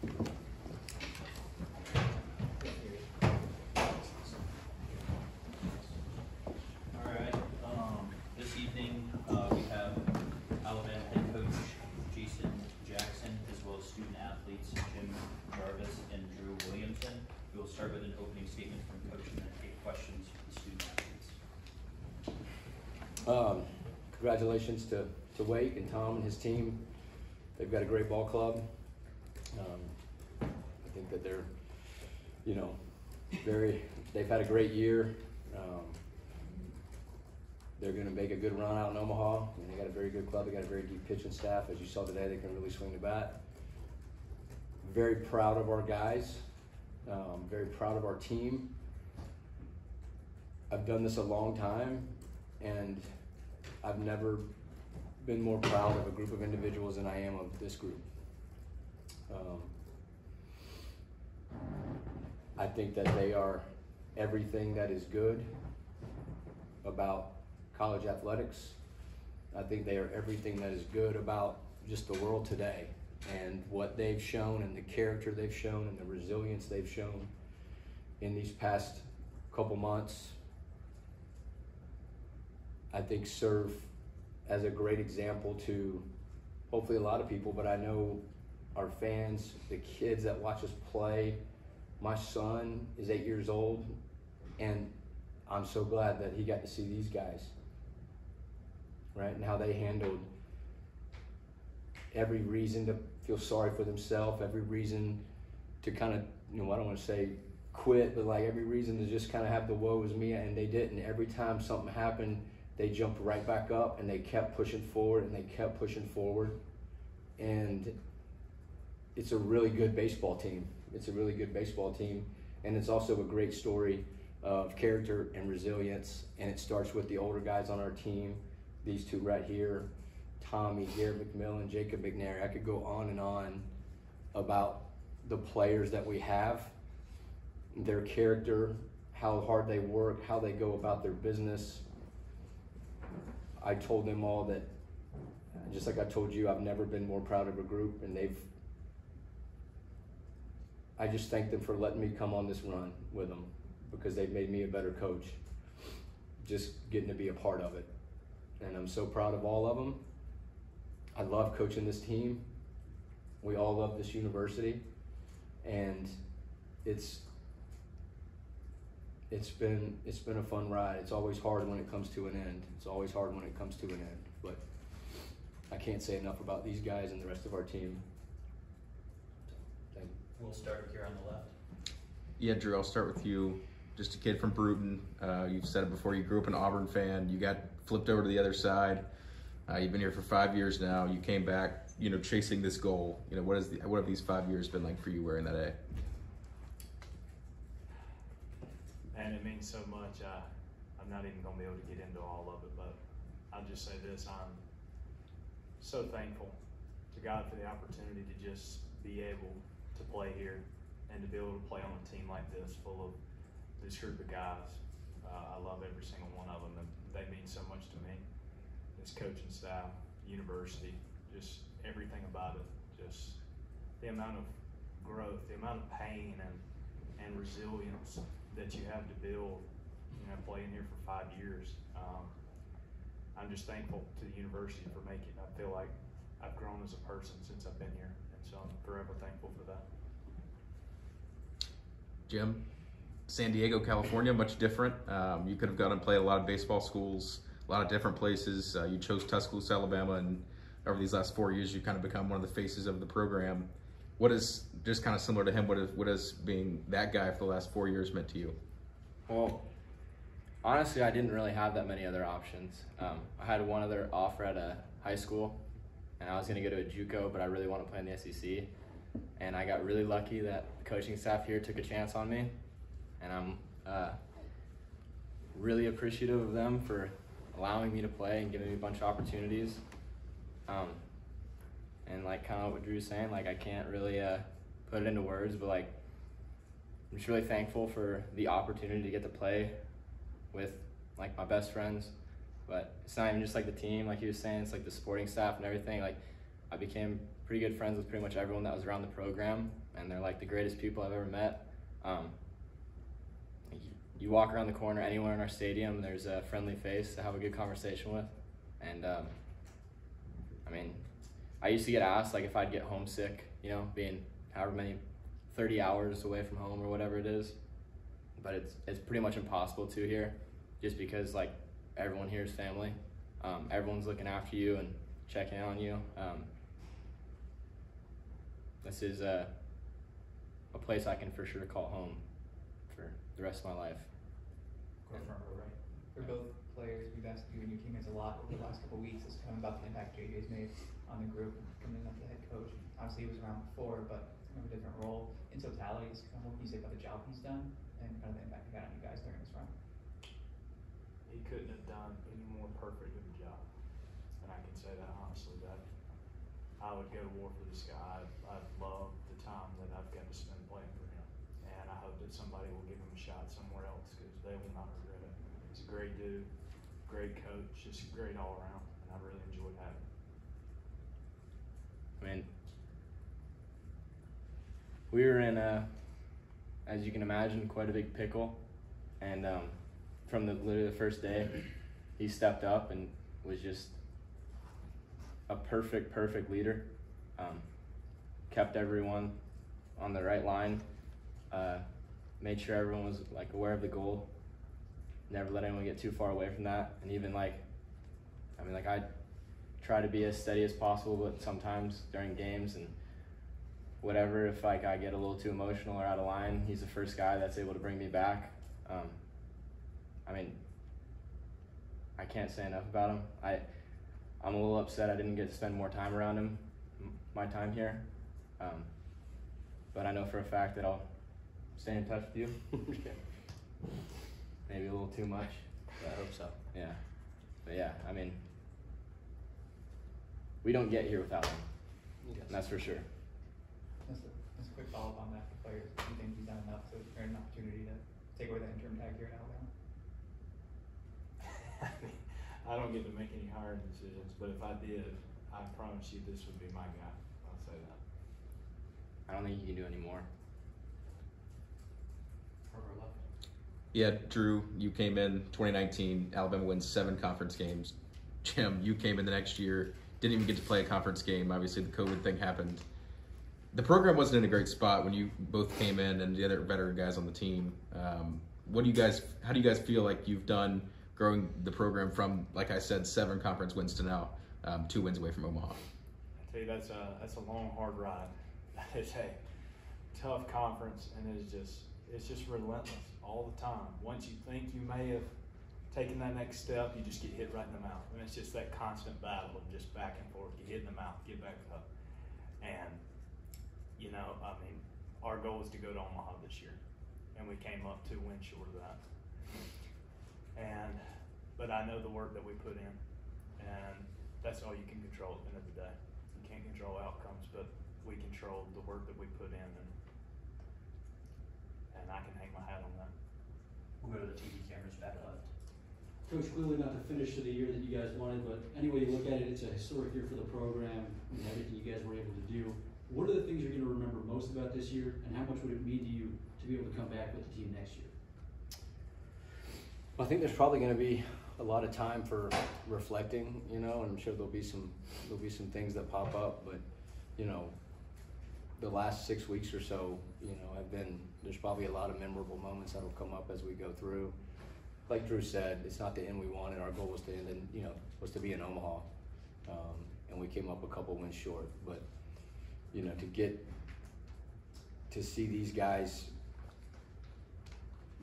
All right. This evening we have Alabama head coach Jason Jackson, as well as student athletes Jim Jarvis and Drew Williamson. We will start with an opening statement from coach and then take questions from the student athletes. Congratulations to Wake and Tom and his team. They've got a great ball club. I think that they're, they've had a great year. They're going to make a good run out in Omaha. And they got a very good club. They got a very deep pitching staff. As you saw today, they can really swing the bat. Very proud of our guys. Very proud of our team. I've done this a long time, and I've never been more proud of a group of individuals than I am of this group. I think that they are everything that is good about college athletics. I think they are everything that is good about just the world today, and what they've shown and the character they've shown and the resilience they've shown in these past couple months, I think serve as a great example to hopefully a lot of people, but I know our fans, the kids that watch us play. My son is 8 years old, and I'm so glad that he got to see these guys, right? And how they handled every reason to feel sorry for themselves, every reason to kind of, I don't want to say quit, but like every reason to just kind of have the woe is me, and they didn't. Every time something happened, they jumped right back up and they kept pushing forward and they kept pushing forward. And it's a really good baseball team. It's a really good baseball team. And it's also a great story of character and resilience. And it starts with the older guys on our team. These two right here, Tommy, Garrett McMillan, Jacob McNair. I could go on and on about the players that we have, their character, how hard they work, how they go about their business. I told them all that, just like I told you, I've never been more proud of a group, and I just thank them for letting me come on this run with them, because they've made me a better coach, just getting to be a part of it. And I'm so proud of all of them. I love coaching this team. We all love this university, and it's been a fun ride. It's always hard when it comes to an end. It's always hard when it comes to an end. But I can't say enough about these guys and the rest of our team. Thank you. We'll start here on the left. Yeah, Drew, I'll start with you. Just a kid from Bruton. You've said it before, you grew up an Auburn fan. You got flipped over to the other side. You've been here for 5 years now. You came back, chasing this goal. What have these 5 years been like for you wearing that A? And it means so much. I'm not even going to be able to get into all of it, but I'll just say this. I'm so thankful to God for the opportunity to just be able to play here and to be able to play on a team like this full of this group of guys. I love every single one of them, and they mean so much to me. This coaching staff, university, just everything about it, just the amount of growth, the amount of pain and resilience that you have to build, playing here for 5 years. I'm just thankful to the university for making it. I feel like I've grown as a person since I've been here, and so I'm forever thankful for that. Jim, San Diego, California, much different. You could have gone and played a lot of baseball schools, a lot of different places. You chose Tuscaloosa, Alabama, and over these last 4 years, you've kind of become one of the faces of the program. What is, just kind of similar to him, what is being that guy for the last 4 years meant to you? Well, honestly, I didn't really have that many other options. I had one other offer at a high school, and I was going to go to a JUCO, but I really want to play in the SEC. And I got really lucky that the coaching staff here took a chance on me, and I'm really appreciative of them for allowing me to play and giving me a bunch of opportunities. And like kind of what Drew's saying, like I can't really put it into words, but like I'm just really thankful for the opportunity to get to play with like my best friends. But it's not even just like the team, like he was saying, it's like the supporting staff and everything. Like I became pretty good friends with pretty much everyone that was around the program, and they're like the greatest people I've ever met. You walk around the corner anywhere in our stadium, there's a friendly face to have a good conversation with. And I mean, I used to get asked like if I'd get homesick, you know, being however many 30 hours away from home or whatever it is, but it's pretty much impossible to here, just because like everyone here is family. Everyone's looking after you and checking on you. This is a place I can for sure call home for the rest of my life. We're both players. We've asked you and your teammates a lot over the last couple of weeks as kind of about the impact JJ's made on the group, coming in as the head coach. Obviously, he was around before, but kind of a different role. In totality, what can you say about the job he's done and kind of the impact he had on you guys during this run? He couldn't have done any more perfect of a job, and I can say that honestly. That I would go to war for this guy. I've loved the time that I've got to spend playing for him, and I hope that somebody will give him a shot somewhere else because they will not regret it. He's a great dude, great coach, just great all around, and I really enjoyed having him. I mean, we were in as you can imagine, quite a big pickle, and from literally the first day, he stepped up and was just a perfect leader. Kept everyone on the right line, made sure everyone was like aware of the goal, never let anyone get too far away from that. And even I try to be as steady as possible, but sometimes during games and whatever, if I get a little too emotional or out of line, he's the first guy that's able to bring me back. I mean, I can't say enough about him. I'm a little upset I didn't get to spend more time around him, my time here. But I know for a fact that I'll stay in touch with you. Maybe a little too much. I hope so. Yeah. But yeah, I mean, we don't get here without him. Yes. And that's for sure. Just a quick follow-up on that for players. Do you think he's done enough to earn an opportunity to take away the interim tag here in Alabama? I don't get to make any hiring decisions, but if I did, I promise you this would be my guy. I'll say that. I don't think you can do any more. Yeah, Drew, you came in 2019, Alabama wins 7 conference games. Jim, you came in the next year, didn't even get to play a conference game. Obviously, the COVID thing happened. The program wasn't in a great spot when you both came in and the other veteran guys on the team. How do you guys feel like you've done growing the program from, like I said, 7 conference wins to now 2 wins away from Omaha? I tell you, that's a long, hard ride. That is a tough conference, and it's just relentless all the time. Once you think you may have taken that next step, you just get hit right in the mouth. And it's just that constant battle of just back and forth, get hit in the mouth, get back up. And, you know, I mean, our goal was to go to Omaha this year, and we came up 2 wins short of that. But I know the work that we put in, and that's all you can control at the end of the day. You can't control outcomes, but we control the work that we put in, and I can hang my hat on that. We'll go to the TV cameras back left. Coach, clearly not the finish to the year that you guys wanted, but any way you look at it, it's a historic year for the program and everything you guys were able to do. What are the things you're going to remember most about this year, and how much would it mean to you to be able to come back with the team next year? I think there's probably going to be a lot of time for reflecting, you know, and I'm sure there'll be some things that pop up, but you know, the last 6 weeks or so, you know, there's probably a lot of memorable moments that'll come up as we go through. Like Drew said, it's not the end we wanted. Our goal was to end in, you know, was to be in Omaha, and we came up a couple wins short. But you know, to see these guys,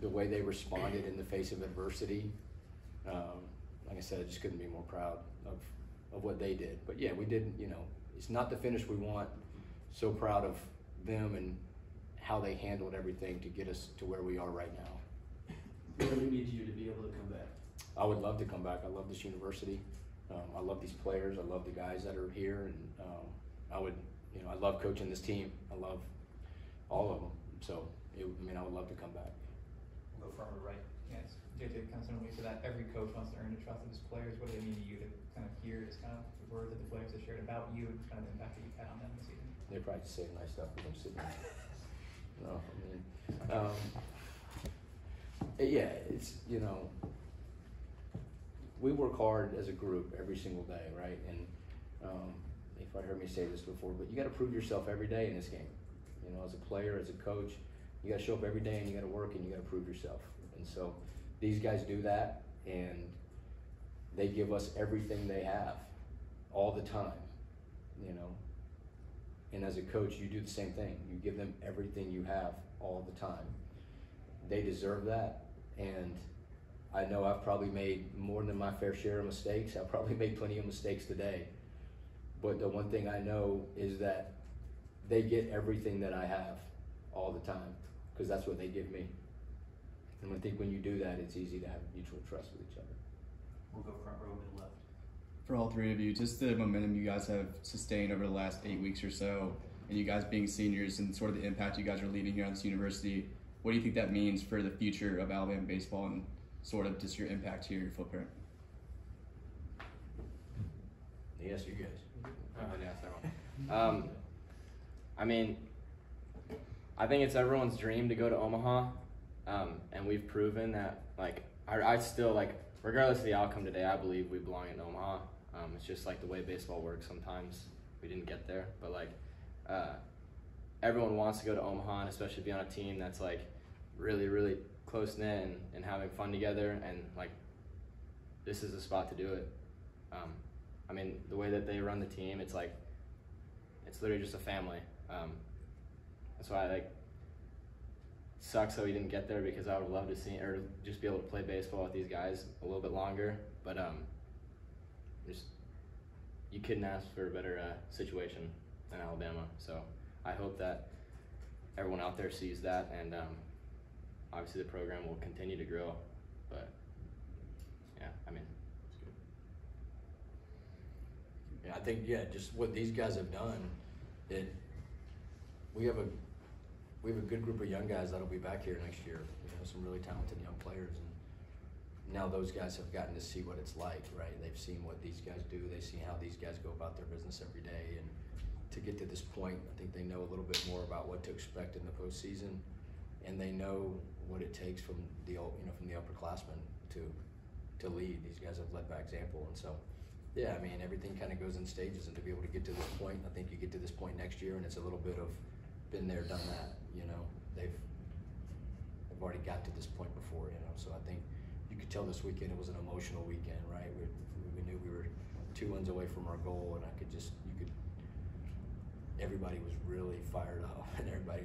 the way they responded in the face of adversity, like I said, I just couldn't be more proud of what they did. But yeah, we did, you know, it's not the finish we want. So proud of them and how they handled everything to get us to where we are right now. What would it mean to you to be able to come back? I would love to come back. I love this university. I love these players. I love the guys that are here, and I love coaching this team. I love all of them. So, I would love to come back. We'll go from the right. Yes. JJ, kind of similarly to that, every coach wants to earn the trust of his players. What do they mean to you to kind of hear this kind of the word that the players have shared about you and kind of the impact that you've had on them this season? They probably say nice stuff because I'm sitting there. No, I mean, yeah, it's, you know, we work hard as a group every single day, right? And if I heard me say this before, but you got to prove yourself every day in this game. You know, as a player, as a coach, you got to show up every day and you got to work and you got to prove yourself. And so these guys do that, and they give us everything they have all the time, you know. And as a coach, you do the same thing. You give them everything you have all the time. They deserve that, and I know I've probably made more than my fair share of mistakes. I've probably made plenty of mistakes today. But the one thing I know is that they get everything that I have all the time, because that's what they give me. And I think when you do that, it's easy to have mutual trust with each other. We'll go front row, middle left. For all three of you, just the momentum you guys have sustained over the last 8 weeks or so, and you guys being seniors and sort of the impact you guys are leaving here on this university, what do you think that means for the future of Alabama baseball and sort of just your impact here, your footprint? Yes, you guys. I mean, I think it's everyone's dream to go to Omaha, and we've proven that, like, I still, like, regardless of the outcome today, I believe we belong in Omaha. It's just like the way baseball works sometimes. We didn't get there, but like everyone wants to go to Omaha and especially be on a team that's like really, really close-knit and having fun together, and like this is the spot to do it. I mean, the way that they run the team, it's like, it's literally just a family. That's why like, it sucks that we didn't get there, because I would love to see, or just be able to play baseball with these guys a little bit longer. But just, you couldn't ask for a better situation in Alabama. So I hope that everyone out there sees that, and obviously the program will continue to grow. But yeah, I mean, Yeah, I think, yeah, just what these guys have done, we have a good group of young guys that'll be back here next year. You know, some really talented young players, and now those guys have gotten to see what it's like, right? They've seen what these guys do. They see how these guys go about their business every day, and to get to this point, I think they know a little bit more about what to expect in the postseason, and they know what it takes from the upperclassmen to lead. These guys have led by example, and so. Yeah, I mean, everything kind of goes in stages, and to be able to get to this point, I think you get to this point next year, and it's a little bit of been there, done that. You know, they've already got to this point before. You know, so I think you could tell this weekend it was an emotional weekend, right? We knew we were 2 wins away from our goal, and everybody was really fired up, and everybody